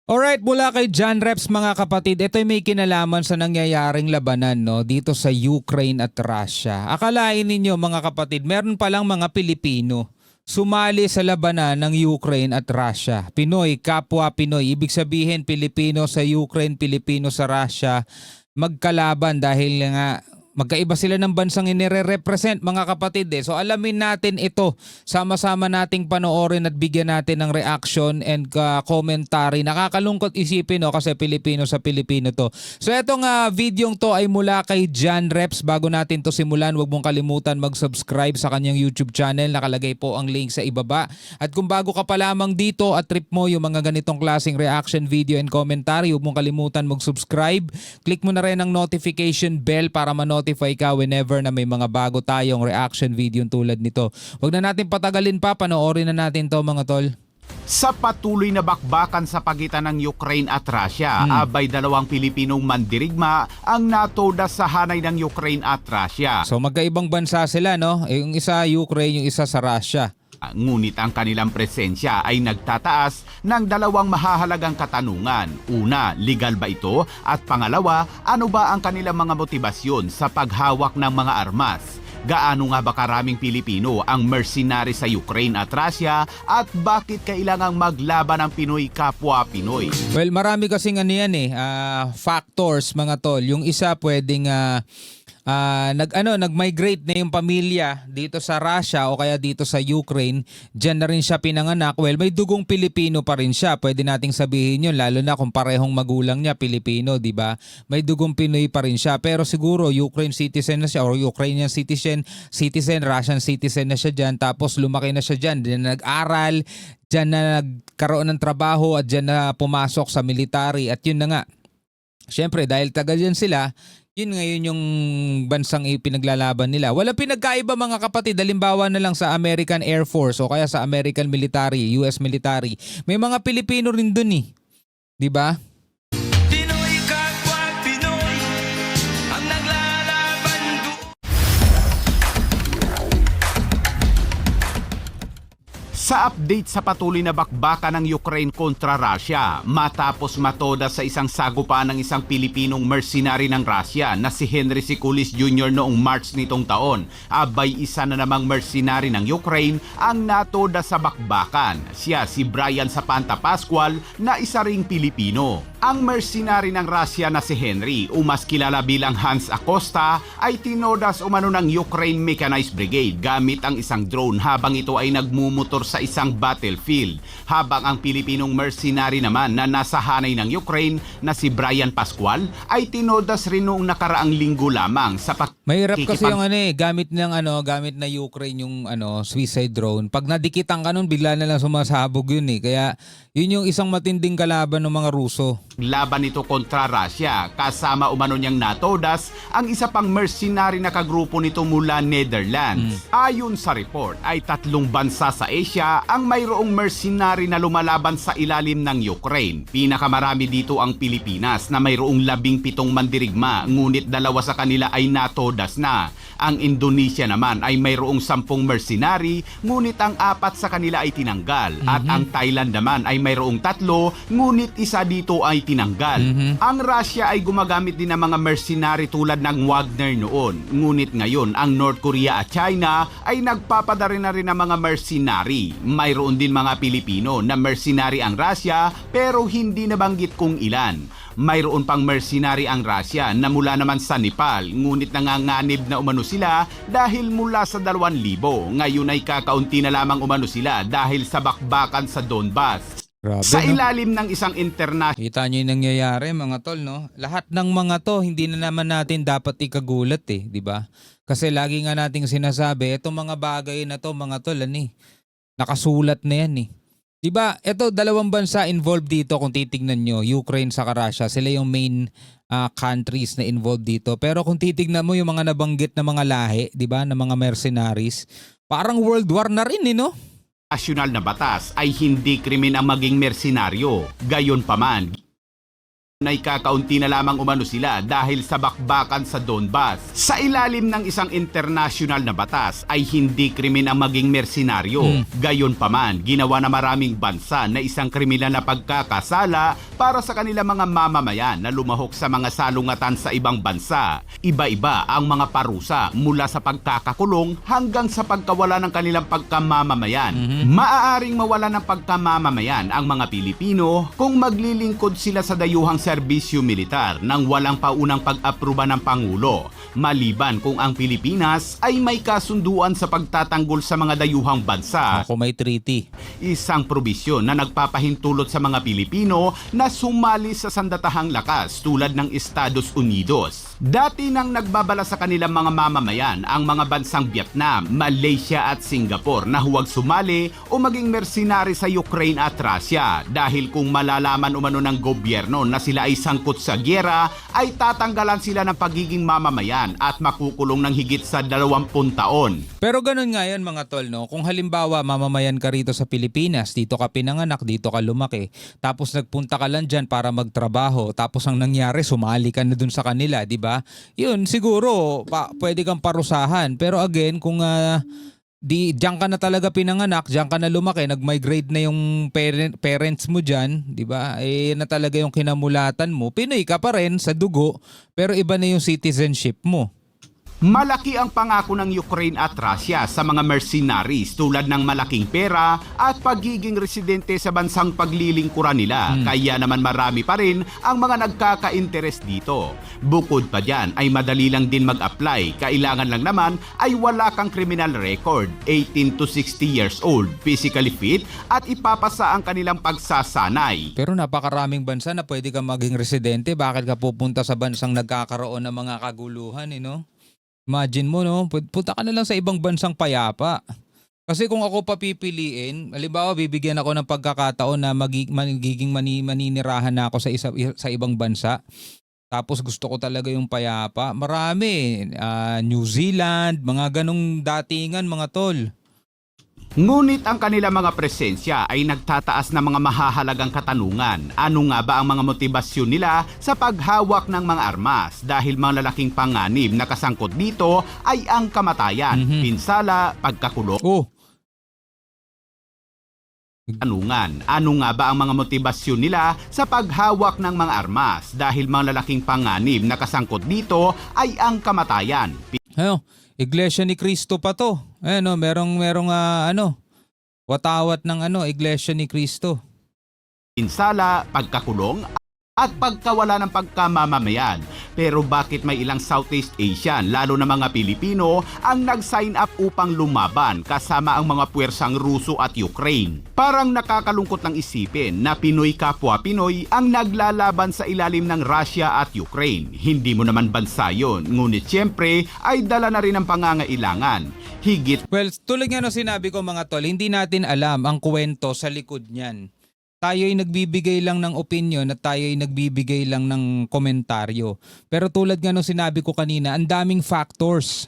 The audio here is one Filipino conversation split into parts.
Alright, mula kay John Reps mga kapatid, ito ay may kinalaman sa nangyayaring labanan dito sa Ukraine at Russia. Akalain ninyo mga kapatid, meron palang mga Pilipino sumali sa labanan ng Ukraine at Russia. Pinoy, kapwa Pinoy. Ibig sabihin Pilipino sa Ukraine, Pilipino sa Russia, magkalaban dahil nga magkaiba sila ng bansang inire-represent mga kapatid. So alamin natin ito. Sama-sama nating panoorin at bigyan natin ng reaction and commentary. Nakakalungkot isipin kasi Pilipino sa Pilipino to. So itong videong to ay mula kay John Reps. Bago natin to simulan, huwag mong kalimutan mag-subscribe sa kanyang YouTube channel. Nakalagay po ang link sa ibaba. At kung bago ka pa lamang dito at trip mo yung mga ganitong klaseng reaction video and commentary, huwag mong kalimutan mag-subscribe. Click mo na rin ang notification bell para manotify ka whenever na may mga bago tayong reaction video tulad nito. Huwag na natin patagalin pa, panoorin na natin to mga tol. Sa patuloy na bakbakan sa pagitan ng Ukraine at Russia, abay dalawang Pilipinong mandirigma ang natoda sa hanay ng Ukraine at Russia. So magkaibang bansa sila, no? Yung isa Ukraine, yung isa sa Russia. Ngunit ang kanilang presensya ay nagtataas ng dalawang mahahalagang katanungan. Una, legal ba ito? At pangalawa, ano ba ang kanilang mga motibasyon sa paghawak ng mga armas? Gaano nga ba karaming Pilipino ang mercenary sa Ukraine at Russia at bakit kailangang maglaban ang Pinoy kapwa Pinoy? Well, marami kasing factors mga tol. Yung isa pwedeng nag-migrate na yung pamilya dito sa Russia o kaya dito sa Ukraine. Diyan na rin siya pinanganak. Well, may dugong Pilipino pa rin siya. Pwede nating sabihin yun, lalo na kung parehong magulang niya Pilipino, di ba? May dugong Pinoy pa rin siya. Pero siguro Ukraine citizen na siya or Ukrainian citizen, Russian citizen na siya diyan. Tapos lumaki na siya diyan. Diyan na nag-aral, diyan na nagkaroon ng trabaho at diyan na pumasok sa military. At yun na nga. Siyempre, dahil taga diyan sila, yun ngayon yung bansang ipinaglalaban nila. Wala pinagkaiba mga kapatid. Halimbawa na lang sa American Air Force o kaya sa American Military, US Military. May mga Pilipino rin dun eh. Di ba? Pinoy kapwa Pinoy ang naglalaban Sa update sa patuloy na bakbakan ng Ukraine kontra Russia, matapos matoda sa isang sagupaan ng isang Pilipinong mercenary ng Russia na si Henry Sikulis Jr. noong March nitong taon, abay isa na namang mercenary ng Ukraine ang natoda sa bakbakan. Siya si Brian Zapanta Pascual na isa ring Pilipino. Ang mercenary ng Russia na si Henry, o mas kilala bilang Hans Acosta, ay tinodas umano ng Ukraine Mechanized Brigade gamit ang isang drone habang ito ay nagmumotor sa isang battlefield. Habang ang Pilipinong mercenary naman na nasa hanay ng Ukraine na si Brian Pascual ay tinodas rin noong nakaraang linggo lamang sa Mahirap kasi yung gamit na Ukraine yung suicide drone. Pag nadikitan ka nun, bigla na lang sumasabog yun eh. Kaya yun yung isang matinding kalaban ng mga Ruso. Laban ito kontra Russia, kasama umano niyang natodas ang isa pang mercenary na kagrupo nito mula Netherlands. Ayon sa report ay 3 bansa sa Asia ang mayroong mercenary na lumalaban sa ilalim ng Ukraine. Pinakamarami dito ang Pilipinas na mayroong 17 mandirigma, ngunit 2 sa kanila ay natodas na. Ang Indonesia naman ay mayroong 10 mercenary, ngunit ang 4 sa kanila ay tinanggal. At ang Thailand naman ay mayroong 3, ngunit isa dito ay tinanggal. Ang Russia ay gumagamit din ng mga mercenary tulad ng Wagner noon. Ngunit ngayon, ang North Korea at China ay nagpapadala na rin ng mga mercenary. Mayroon din mga Pilipino na mercenary ang Russia pero hindi nabanggit kung ilan. Mayroon pang mercenary ang Russia na mula naman sa Nepal, ngunit nanganganib na umano sila dahil mula sa 2,000. Ngayon ay kakaunti na lamang umano sila dahil sa bakbakan sa Donbas. Grabe, Sa ilalim ng isang international Kita nyo yung nangyayari mga tol, no? Lahat ng mga to, hindi na naman natin dapat ikagulat eh, di ba? Kasi lagi nga nating sinasabi, itong mga bagay na to mga tol, nakasulat na yan eh. Di ba? Ito, 2 bansa involved dito kung titignan nyo, Ukraine sa Russia, sila yung main countries na involved dito. Pero kung titignan mo yung mga nabanggit na mga lahi, di ba, na mga mercenaries, parang World War na rin eh, no? nasyonal na batas ay hindi krimen ang maging mersenaryo. Gayonpaman, ay kakaunti na lamang umano sila dahil sa bakbakan sa Donbas. Sa ilalim ng isang international na batas ay hindi krimen ang maging mersenaryo. Gayon pa man, ginawa na maraming bansa na isang kriminal na pagkakasala para sa kanilang mga mamamayan na lumahok sa mga salungatan sa ibang bansa. Iba-iba ang mga parusa mula sa pagkakakulong hanggang sa pagkawala ng kanilang pagkamamamayan. Maaaring mawala ng pagkamamamayan ang mga Pilipino kung maglilingkod sila sa dayuhang serbisyo militar nang walang paunang pag-aproba ng Pangulo, maliban kung ang Pilipinas ay may kasunduan sa pagtatanggol sa mga dayuhang bansa. Ako may treaty. Isang probisyon na nagpapahintulot sa mga Pilipino na sumali sa sandatahang lakas tulad ng Estados Unidos. Dati nang nagbabala sa kanilang mga mamamayan ang mga bansang Vietnam, Malaysia at Singapore na huwag sumali o maging mercenary sa Ukraine at Russia dahil kung malalaman umano ng gobyerno na sila ay sangkot sa gyera, ay tatanggalan sila ng pagiging mamamayan at makukulong ng higit sa 20 taon. Pero ganun nga yan mga tol, no? Kung halimbawa mamamayan ka rito sa Pilipinas, dito ka pinanganak, dito ka lumaki, tapos nagpunta ka lang dyan para magtrabaho, tapos ang nangyari, sumali ka na dun sa kanila, di ba? Yun, siguro, pwede kang parusahan. Pero again, kung diyan ka na talaga pinanganak, diyan ka na lumaki, nag-migrate na yung parents mo diyan, 'di ba? Eh na talaga yung kinamulatan mo. Pinoy ka pa rin sa dugo, pero iba na yung citizenship mo. Malaki ang pangako ng Ukraine at Russia sa mga mercenaries tulad ng malaking pera at pagiging residente sa bansang paglilingkuran nila. Kaya naman marami pa rin ang mga nagkaka-interest dito. Bukod pa dyan ay madali lang din mag-apply. Kailangan lang naman ay wala kang criminal record, 18 to 60 years old, physically fit at ipapasa ang kanilang pagsasanay. Pero napakaraming bansa na pwede kang maging residente. Bakit ka pupunta sa bansang nagkakaroon ng mga kaguluhan, no? Imagine mo, no? Punta ka na lang sa ibang bansang payapa. Kasi kung ako papipiliin, halimbawa bibigyan ako ng pagkakataon na magiging maninirahan na ako sa ibang bansa. Tapos gusto ko talaga yung payapa. Marami. New Zealand, mga ganong datingan mga tol. Ngunit ang kanilang mga presensya ay nagtataas ng mga mahahalagang katanungan. Ano nga ba ang mga motibasyon nila sa paghawak ng mga armas? Dahil mga lalaking panganib na kasangkot dito ay ang kamatayan, pinsala, pagkakulong. Tanungan, ano nga ba ang mga motibasyon nila sa paghawak ng mga armas? Dahil mga lalaking panganib na kasangkot dito ay ang kamatayan. Iglesia ni Cristo pa to. Merong watawat ng Iglesia ni Cristo. Pinsala, pagkakulong, at pagkawala ng pagkamamamayan. Pero bakit may ilang Southeast Asian, lalo na mga Pilipino, ang nag-sign up upang lumaban kasama ang mga puwersang Ruso at Ukraine? Parang nakakalungkot ng isipin na Pinoy kapwa Pinoy ang naglalaban sa ilalim ng Russia at Ukraine. Hindi mo naman bansa yun, ngunit siyempre ay dala na rin ang pangangailangan. Higit Tulad nga no sinabi ko mga tol, hindi natin alam ang kwento sa likod niyan. Tayo ay nagbibigay lang ng opinion at tayo ay nagbibigay lang ng komentaryo. Pero tulad nga nung sinabi ko kanina, ang daming factors.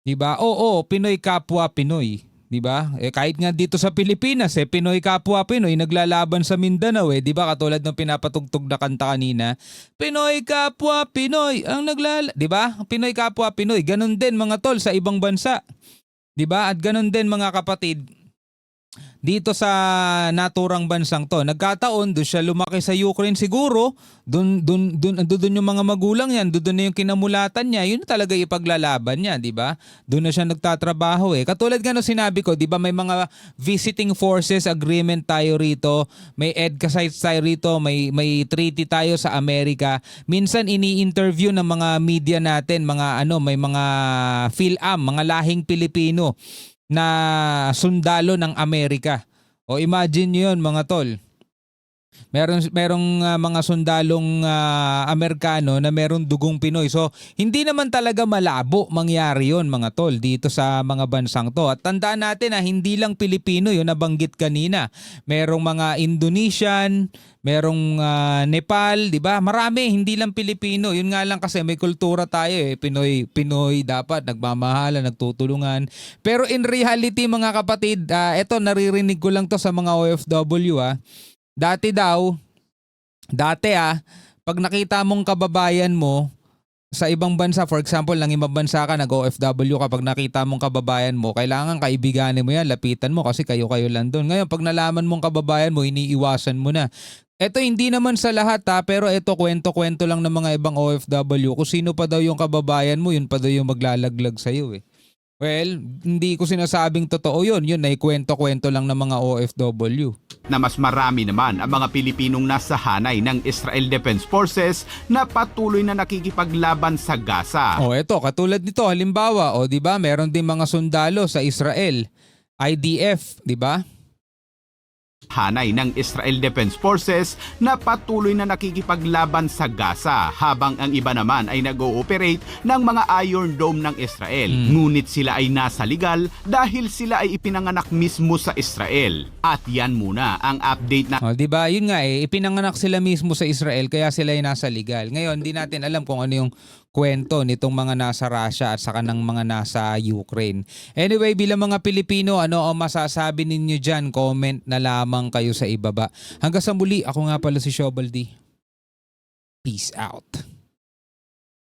'Di ba? Oo, Pinoy kapwa Pinoy, 'di ba? Kahit nga dito sa Pilipinas, Pinoy kapwa Pinoy naglalaban sa Mindanao, 'di ba? Katulad ng pinapatugtog na kanta kanina, Pinoy kapwa Pinoy ang 'di ba? Pinoy kapwa Pinoy, ganun din mga tol sa ibang bansa. 'Di ba? At ganun din mga kapatid, dito sa naturang bansang to, nagkataon doon siya lumaki sa Ukraine siguro, doon yung mga magulang yan, doon na yung kinamulatan niya, yun talaga ipaglalaban niya, di ba? Doon na siya nagtatrabaho Katulad nga no sinabi ko, di ba may mga visiting forces agreement tayo rito, may EDCA sites tayo rito, may treaty tayo sa Amerika. Minsan ini-interview ng mga media natin, may mga PhilAm, mga lahing Pilipino na sundalo ng Amerika. O imagine nyo yun mga tol. Merong mga sundalong Amerikano na merong dugong Pinoy. So hindi naman talaga malabo mangyari yun mga tol dito sa mga bansang to. At tandaan natin na hindi lang Pilipino yun nabanggit kanina. Merong mga Indonesian, merong Nepal, 'di ba? Marami, hindi lang Pilipino. Yun nga lang kasi may kultura tayo Pinoy dapat nagmamahalan, nagtutulungan. Pero in reality mga kapatid, eto naririnig ko lang to sa mga OFW Dati pag nakita mong kababayan mo sa ibang bansa, for example, nang ibang bansa ka, nag-OFW ka, pag nakita mong kababayan mo, kailangan kaibiganin mo yan, lapitan mo kasi kayo-kayo lang doon. Ngayon, pag nalaman mong kababayan mo, iniiwasan mo na. Ito hindi naman sa lahat pero ito kwento-kwento lang ng mga ibang OFW. Kung sino pa daw yung kababayan mo, yun pa daw yung maglalaglag sa'yo eh. Well, hindi ko sinasabing totoo yun. Yun ay kwento-kwento lang ng mga OFW. Na mas marami naman ang mga Pilipinong nasa hanay ng Israel Defense Forces na patuloy na nakikipaglaban sa Gaza. Eto, katulad nito, halimbawa, di ba, meron din mga sundalo sa Israel, IDF, di ba? Hanay ng Israel Defense Forces na patuloy na nakikipaglaban sa Gaza habang ang iba naman ay nag-ooperate ng mga Iron Dome ng Israel. Ngunit sila ay nasa legal dahil sila ay ipinanganak mismo sa Israel. At yan muna ang update na Di ba? Yun nga ipinanganak sila mismo sa Israel kaya sila ay nasa legal. Ngayon, di natin alam kung ano yung kwento nitong mga nasa Russia at saka ng mga nasa Ukraine. Anyway, bilang mga Pilipino, ano ang masasabi ninyo dyan? Comment na lamang kayo sa ibaba. Hanggang sa muli, ako nga pala si Shobaldi. Peace out.